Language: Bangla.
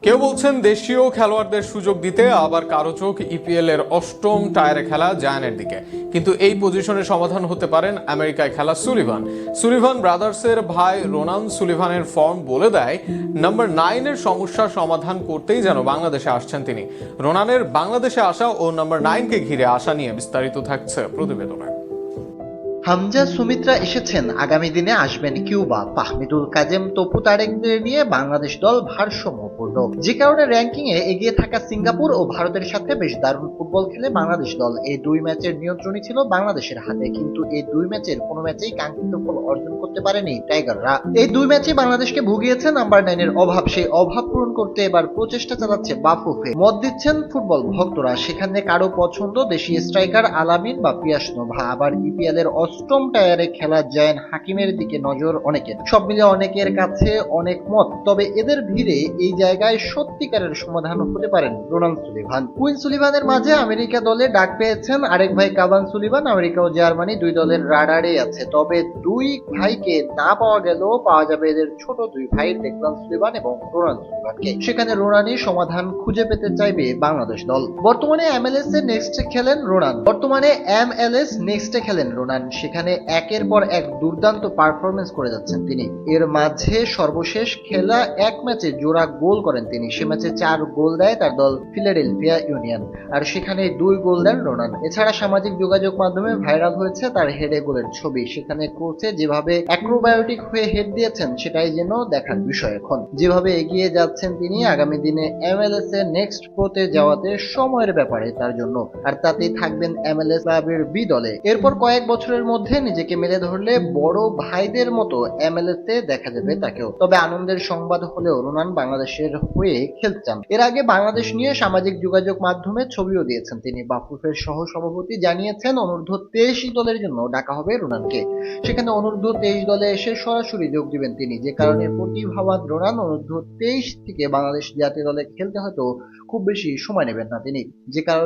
কেউ বলছেন দেশীয় খেলোয়াড়দের সুযোগ দিতে, আবার কারো চোখ ইপিএল এর অষ্টম টায়ারে খেলা জায়ানের দিকে। কিন্তু এই পজিশনে সমাধান হতে পারেন আমেরিকায় খেলা সুলিভান ব্রাদার্সের ভাই রোনান সুলিভানের ফর্ম বলে দেয় নাম্বার 9 এর সমস্যার সমাধান করতেই যেন বাংলাদেশে আসছেন তিনি। রোনানের বাংলাদেশে আসা ও নাম্বার 9 কে ঘিরে আসা নিয়ে বিস্তারিত থাকছে প্রতিবেদনে। হামজা সুমিত্রা এসেছেন, আগামী দিনে আসবেন কিউবা। ফাহমিদুল কাজেম, তপু তারেকদের নিয়ে বাংলাদেশ দল ভারসাম্যপূর্ণ, যে কারণে র্যাঙ্কিং এ এগিয়ে থাকা সিঙ্গাপুর ও ভারতের সাথে বেশ দারুণ ফুটবল খেলে বাংলাদেশ দল। এই দুই ম্যাচের নিয়ন্ত্রণই ছিল বাংলাদেশের হাতে, কিন্তু এই দুই ম্যাচের কোনো ম্যাচেই কাঙ্ক্ষিত ফল অর্জন করতে পারেনি টাইগাররা। এই দুই ম্যাচে বাংলাদেশকে ভুগিয়েছে নাম্বার 9 এর অভাব। সেই অভাব পূরণ করতে এবার প্রচেষ্টা চালাচ্ছে বাফুফে। মত দিচ্ছেন ফুটবল ভক্তরা। সেখানে কারো পছন্দ দেশীয় স্ট্রাইকার আলামিন বা পিয়াস নোভা, আবার ইপিএল এর অষ্টম টায়ারে খেলা জায়ান হাকিমের দিকে নজর অনেকের। সব মিলে অনেকের কাছে অনেক মত। তবে এদের ভিড়ে এই জায়গায় সত্যিকারের সমাধান হতে পারেন রোনান সুলিভান। কুইন সুলিভানের মাঝে আমেরিকা দলে ডাক পেয়েছেন আরেক ভাই কাভান সুলিভান। আমেরিকা ও জার্মানি দুই দলের রাডারে আছে। তবে দুই ভাইকে না পাওয়া গেলেও পাওয়া যাবে এদের ছোট দুই ভাই ডেকলান সুলিভান এবং রোনান সুলিভানকে। সেখানে রোনানই সমাধান খুঁজে পেতে চাইবে বাংলাদেশ দল। বর্তমানে এমএলএস এ নেক্সটে খেলেন রোনান। সেখানে একের পর এক দুর্দান্ত পারফরমেন্স করে যাচ্ছেন তিনি। এর মাঝে সর্বশেষ খেলা এক ম্যাচে জোড়া গোল করেন তিনি। সে ম্যাচে 4 গোল দেয় তার দল ফিলাডেলফিয়া ইউনিয়ন, আর সেখানে 2 গোল দেন রোনান। এছাড়া সামাজিক যোগাযোগ মাধ্যমে ভাইরাল হয়েছে তার হেডে গোলের ছবি। সেখানে কোচে যেভাবে অ্যাক্রোবায়োটিক হয়ে হেড দিয়েছেন সেটাই যেন দেখার বিষয়। এখন যেভাবে এগিয়ে যাচ্ছেন তিনি, আগামী দিনে এমএলএস এ নেক্সট প্রোতে যাওয়াতে সময়ের ব্যাপারে তার জন্য, আর তাতেই থাকবেন এমএলএস ক্লাবের বি দলে। এরপর কয়েক বছরের মধ্যে নিজেকে মেলে ধরলে বড় ভাইদের মতো এমএলএস এ দেখা যাবে তাকেও। তবে আনন্দের সংবাদ হলেও রোনান বাংলাদেশের হয়ে খেলতে চান। এর আগে বাংলাদেশ নিয়ে সামাজিক যোগাযোগ মাধ্যমে ছবিও দিয়েছেন তিনি। বাফুফের সহ সভাপতি জানিয়েছেন অনূর্ধ্ব 23 দলের জন্য ডাকা হবে রোনানকে। সেখানে অনূর্ধ্ব 23 দলে এসে সরাসরি যোগ দিবেন তিনি, যে কারণে প্রতিভাবান রোনান অনূর্ধ্ব 23 থেকে বাংলাদেশ জাতীয় দলে খেলতে হয়তো খুব বেশি সময় নেবেন না তিনি, যে কারণে